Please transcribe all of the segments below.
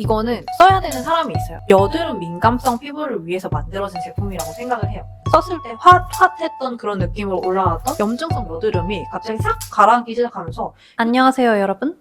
이거는 써야 되는 사람이 있어요. 여드름 민감성 피부를 위해서 만들어진 제품이라고 생각을 해요. 썼을 때 핫했던 그런 느낌으로 올라왔던 염증성 여드름이 갑자기 싹 가라앉기 시작하면서 안녕하세요 여러분,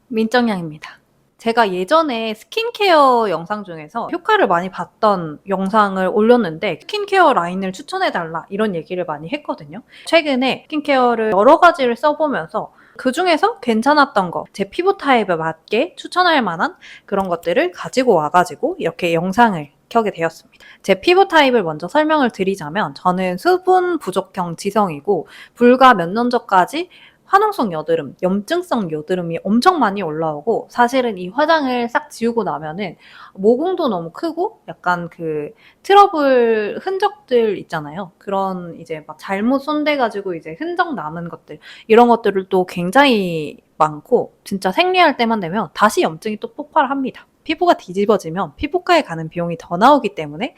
민정양입니다. 제가 예전에 스킨케어 영상 중에서 효과를 많이 봤던 영상을 올렸는데 스킨케어 라인을 추천해달라 이런 얘기를 많이 했거든요. 최근에 스킨케어를 여러 가지를 써보면서 그 중에서 괜찮았던 거, 제 피부 타입에 맞게 추천할 만한 그런 것들을 가지고 와가지고 이렇게 영상을 켜게 되었습니다. 제 피부 타입을 먼저 설명을 드리자면 저는 수분 부족형 지성이고 불과 몇 년 전까지 화농성 여드름, 염증성 여드름이 엄청 많이 올라오고 사실은 이 화장을 싹 지우고 나면은 모공도 너무 크고 약간 그 트러블 흔적들 있잖아요. 그런 이제 막 잘못 손대가지고 이제 흔적 남은 것들 이런 것들을 또 굉장히 많고 진짜 생리할 때만 되면 다시 염증이 또 폭발합니다. 피부가 뒤집어지면 피부과에 가는 비용이 더 나오기 때문에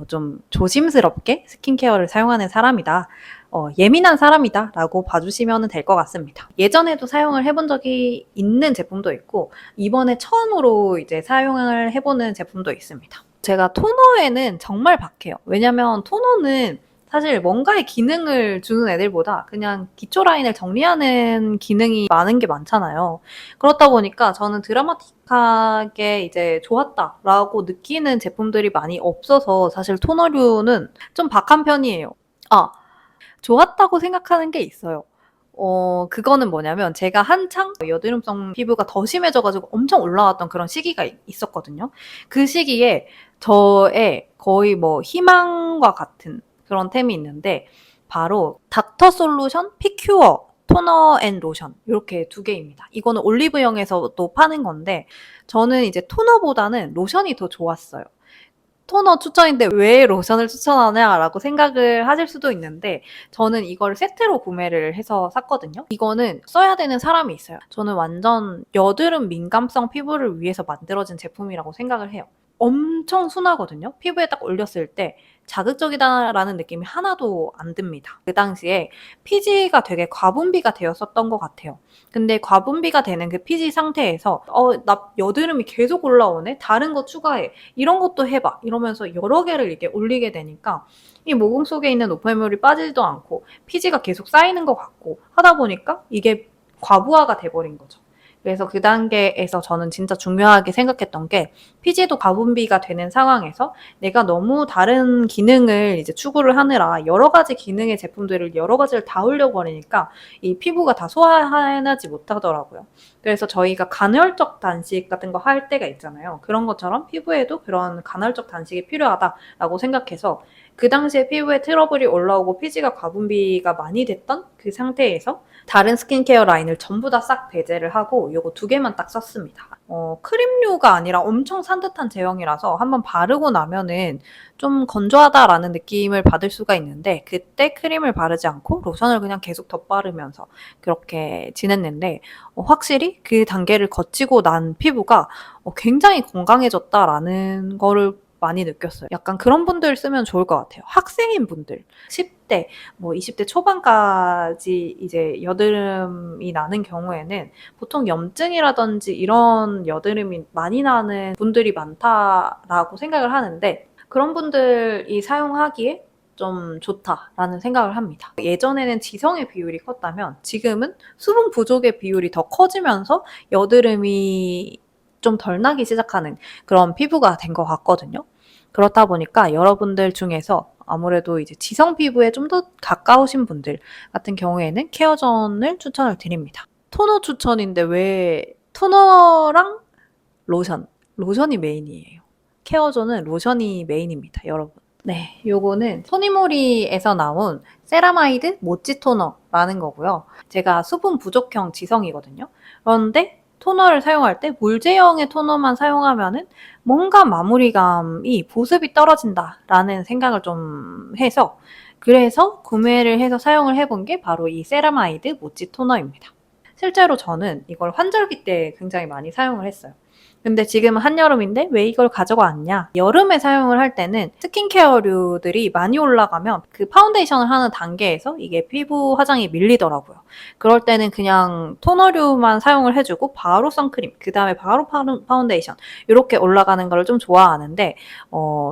좀 조심스럽게 스킨케어를 사용하는 사람이다. 예민한 사람이다 라고 봐주시면 될 것 같습니다. 예전에도 사용을 해본 적이 있는 제품도 있고 이번에 처음으로 이제 사용을 해보는 제품도 있습니다. 제가 토너에는 정말 박해요. 왜냐면 토너는 사실 뭔가의 기능을 주는 애들보다 그냥 기초 라인을 정리하는 기능이 많은 게 많잖아요. 그렇다 보니까 저는 드라마틱하게 이제 좋았다라고 느끼는 제품들이 많이 없어서 사실 토너류는 좀 박한 편이에요. 좋았다고 생각하는 게 있어요. 그거는 뭐냐면 제가 한창 여드름성 피부가 더 심해져가지고 엄청 올라왔던 그런 시기가 있었거든요. 그 시기에 저의 거의 뭐 희망과 같은 그런 템이 있는데 바로 닥터솔루션 피큐어 토너 앤 로션 이렇게 두 개입니다. 이거는 올리브영에서도 파는 건데 저는 이제 토너보다는 로션이 더 좋았어요. 토너 추천인데 왜 로션을 추천하냐라고 생각을 하실 수도 있는데 저는 이걸 세트로 구매를 해서 샀거든요. 이거는 써야 되는 사람이 있어요. 저는 완전 여드름 민감성 피부를 위해서 만들어진 제품이라고 생각을 해요. 엄청 순하거든요. 피부에 딱 올렸을 때 자극적이다라는 느낌이 하나도 안 듭니다. 그 당시에 피지가 되게 과분비가 되었었던 것 같아요. 근데 과분비가 되는 그 피지 상태에서 나 여드름이 계속 올라오네? 다른 거 추가해. 이런 것도 해봐. 이러면서 여러 개를 이렇게 올리게 되니까 이 모공 속에 있는 노폐물이 빠지지도 않고 피지가 계속 쌓이는 것 같고 하다 보니까 이게 과부하가 돼버린 거죠. 그래서 그 단계에서 저는 진짜 중요하게 생각했던 게 피지도 과분비가 되는 상황에서 내가 너무 다른 기능을 이제 추구를 하느라 여러 가지 기능의 제품들을 여러 가지를 다 올려버리니까 이 피부가 다 소화해내지 못하더라고요. 그래서 저희가 간헐적 단식 같은 거 할 때가 있잖아요. 그런 것처럼 피부에도 그런 간헐적 단식이 필요하다라고 생각해서 그 당시에 피부에 트러블이 올라오고 피지가 과분비가 많이 됐던 그 상태에서 다른 스킨케어 라인을 전부 다 싹 배제를 하고 이거 두 개만 딱 썼습니다. 크림류가 아니라 엄청 산뜻한 제형이라서 한번 바르고 나면은 좀 건조하다라는 느낌을 받을 수가 있는데 그때 크림을 바르지 않고 로션을 그냥 계속 덧바르면서 그렇게 지냈는데 확실히 그 단계를 거치고 난 피부가 굉장히 건강해졌다라는 거를 많이 느꼈어요. 약간 그런 분들 쓰면 좋을 것 같아요. 학생인 분들, 10대, 뭐 20대 초반까지 이제 여드름이 나는 경우에는 보통 염증이라든지 이런 여드름이 많이 나는 분들이 많다라고 생각을 하는데 그런 분들이 사용하기에 좀 좋다라는 생각을 합니다. 예전에는 지성의 비율이 컸다면 지금은 수분 부족의 비율이 더 커지면서 여드름이 좀 덜 나기 시작하는 그런 피부가 된 것 같거든요. 그렇다 보니까 여러분들 중에서 아무래도 이제 지성 피부에 좀 더 가까우신 분들 같은 경우에는 케어전을 추천을 드립니다. 토너 추천인데 왜 토너랑 로션이 메인이에요. 케어전은 로션이 메인입니다, 여러분. 네, 요거는 토니모리에서 나온 세라마이드 모찌 토너라는 거고요. 제가 수분 부족형 지성이거든요. 그런데 토너를 사용할 때 물제형의 토너만 사용하면은 뭔가 마무리감이 보습이 떨어진다라는 생각을 좀 해서 그래서 구매를 해서 사용을 해본 게 바로 이 세라마이드 모찌 토너입니다. 실제로 저는 이걸 환절기 때 굉장히 많이 사용을 했어요. 근데 지금은 한여름인데 왜 이걸 가져왔냐? 여름에 사용을 할 때는 스킨케어류들이 많이 올라가면 그 파운데이션을 하는 단계에서 이게 피부 화장이 밀리더라고요. 그럴 때는 그냥 토너류만 사용을 해주고 바로 선크림, 그 다음에 바로 파운데이션 이렇게 올라가는 걸 좀 좋아하는데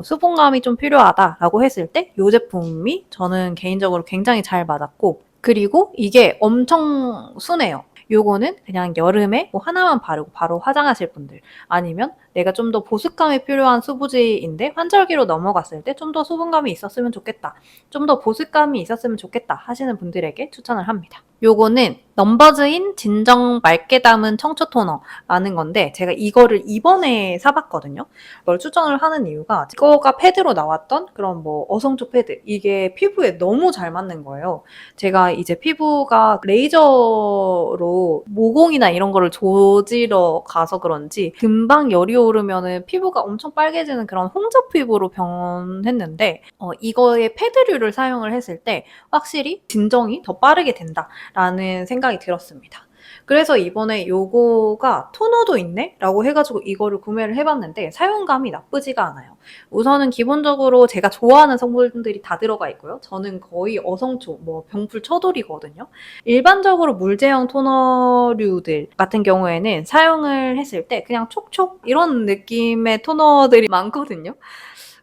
수분감이 좀 필요하다라고 했을 때 이 제품이 저는 개인적으로 굉장히 잘 맞았고, 그리고 이게 엄청 순해요. 요거는 그냥 여름에 뭐 하나만 바르고 바로 화장하실 분들, 아니면 내가 좀 더 보습감이 필요한 수부지인데 환절기로 넘어갔을 때 좀 더 수분감이 있었으면 좋겠다, 좀 더 보습감이 있었으면 좋겠다 하시는 분들에게 추천을 합니다. 요거는 넘버즈인 진정 맑게 담은 청초 토너라는 건데, 제가 이거를 이번에 사봤거든요. 이걸 추천을 하는 이유가 이거가 패드로 나왔던 그런 뭐 어성초 패드, 이게 피부에 너무 잘 맞는 거예요. 제가 이제 피부가 레이저로 모공이나 이런 거를 조지러 가서 그런지 금방 열이 오르면은 피부가 엄청 빨개지는 그런 홍조 피부로 변했는데, 이거의 패드류를 사용을 했을 때 확실히 진정이 더 빠르게 된다라는 생각이 들었습니다. 그래서 이번에 요거가 토너도 있네? 라고 해가지고 이거를 구매를 해봤는데 사용감이 나쁘지가 않아요. 우선은 기본적으로 제가 좋아하는 성분들이 다 들어가 있고요. 저는 거의 어성초, 뭐 병풀 처돌이거든요. 일반적으로 물제형 토너류들 같은 경우에는 사용을 했을 때 그냥 촉촉 이런 느낌의 토너들이 많거든요.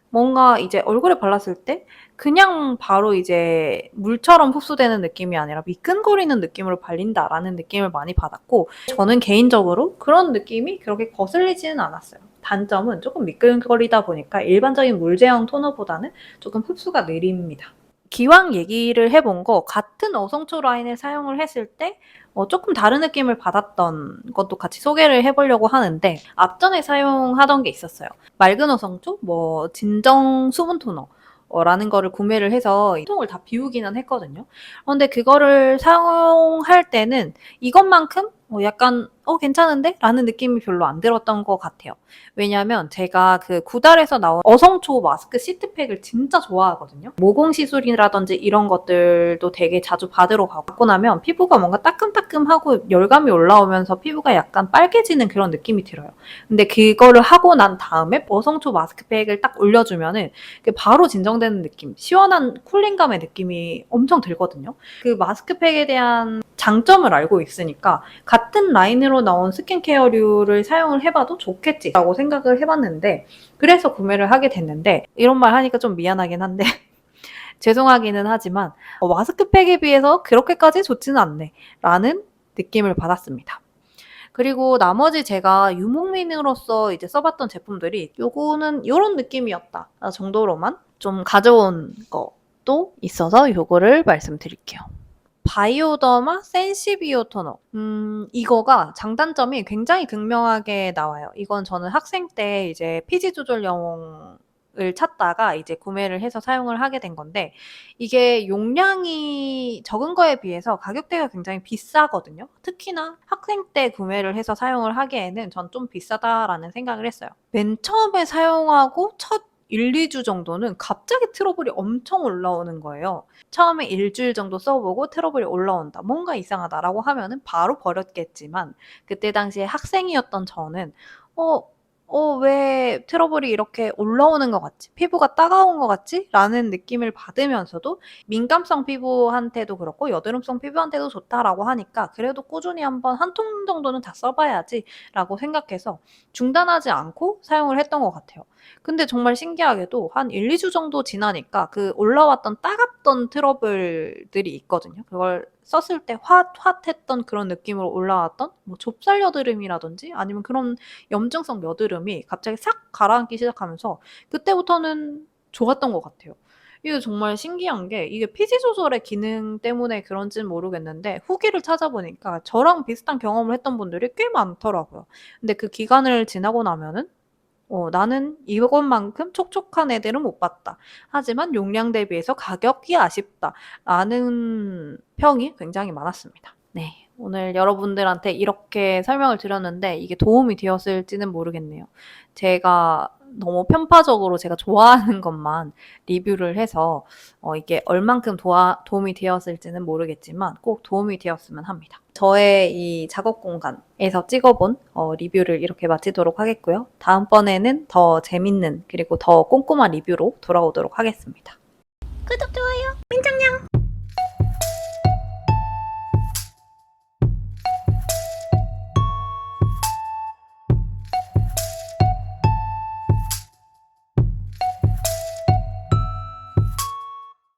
뭔가 이제 얼굴에 발랐을 때 그냥 바로 이제 물처럼 흡수되는 느낌이 아니라 미끈거리는 느낌으로 발린다라는 느낌을 많이 받았고, 저는 개인적으로 그런 느낌이 그렇게 거슬리지는 않았어요. 단점은 조금 미끈거리다 보니까 일반적인 물제형 토너보다는 조금 흡수가 느립니다. 기왕 얘기를 해본 거, 같은 어성초 라인을 사용을 했을 때 조금 다른 느낌을 받았던 것도 같이 소개를 해보려고 하는데, 앞전에 사용하던 게 있었어요. 맑은 어성초, 뭐 진정 수분 토너 라는 거를 구매를 해서 통을 다 비우기는 했거든요. 그런데 그거를 사용할 때는 이것만큼 약간 괜찮은데? 라는 느낌이 별로 안 들었던 것 같아요. 왜냐면 제가 그 구달에서 나온 어성초 마스크 시트팩을 진짜 좋아하거든요. 모공 시술이라든지 이런 것들도 되게 자주 받으러 가고 나면 피부가 뭔가 따끔따끔하고 열감이 올라오면서 피부가 약간 빨개지는 그런 느낌이 들어요. 근데 그거를 하고 난 다음에 어성초 마스크팩을 딱 올려주면은 바로 진정되는 느낌, 시원한 쿨링감의 느낌이 엄청 들거든요. 그 마스크팩에 대한 장점을 알고 있으니까 같은 라인으로 나온 스킨케어류를 사용을 해봐도 좋겠지라고 생각을 해봤는데, 그래서 구매를 하게 됐는데, 이런 말 하니까 좀 미안하긴 한데 죄송하기는 하지만 마스크팩에 비해서 그렇게까지 좋지는 않네 라는 느낌을 받았습니다. 그리고 나머지 제가 유목민으로서 이제 써봤던 제품들이 요거는 요런 느낌이었다 정도로만 좀 가져온 것도 있어서 요거를 말씀드릴게요. 바이오더마 센시비오 토너. 이거가 장단점이 굉장히 극명하게 나와요. 이건 저는 학생 때 이제 피지 조절용을 찾다가 이제 구매를 해서 사용을 하게 된 건데, 이게 용량이 적은 거에 비해서 가격대가 굉장히 비싸거든요. 특히나 학생 때 구매를 해서 사용을 하기에는 전 좀 비싸다라는 생각을 했어요. 맨 처음에 사용하고 첫 1, 2주 정도는 갑자기 트러블이 엄청 올라오는 거예요. 처음에 일주일 정도 써보고 트러블이 올라온다, 뭔가 이상하다라고 하면은 바로 버렸겠지만, 그때 당시에 학생이었던 저는 왜 트러블이 이렇게 올라오는 것 같지? 피부가 따가운 것 같지? 라는 느낌을 받으면서도 민감성 피부한테도 그렇고 여드름성 피부한테도 좋다라고 하니까 그래도 꾸준히 한번 한 통 정도는 다 써봐야지 라고 생각해서 중단하지 않고 사용을 했던 것 같아요. 근데 정말 신기하게도 한 1, 2주 정도 지나니까 그 올라왔던 따갑던 트러블들이 있거든요. 그걸 썼을 때 핫했던 그런 느낌으로 올라왔던 뭐 좁쌀 여드름이라든지 아니면 그런 염증성 여드름이 갑자기 싹 가라앉기 시작하면서 그때부터는 좋았던 것 같아요. 이게 정말 신기한 게, 이게 피지 조절의 기능 때문에 그런지는 모르겠는데 후기를 찾아보니까 저랑 비슷한 경험을 했던 분들이 꽤 많더라고요. 근데 그 기간을 지나고 나면은 나는 이것만큼 촉촉한 애들은 못 봤다, 하지만 용량 대비해서 가격이 아쉽다 라는 평이 굉장히 많았습니다. 네. 오늘 여러분들한테 이렇게 설명을 드렸는데 이게 도움이 되었을지는 모르겠네요. 제가 너무 편파적으로 제가 좋아하는 것만 리뷰를 해서 이게 얼만큼 도움이 되었을지는 모르겠지만 꼭 도움이 되었으면 합니다. 저의 이 작업 공간에서 찍어본 리뷰를 이렇게 마치도록 하겠고요. 다음번에는 더 재밌는 그리고 더 꼼꼼한 리뷰로 돌아오도록 하겠습니다. 구독, 좋아요, 민정냥!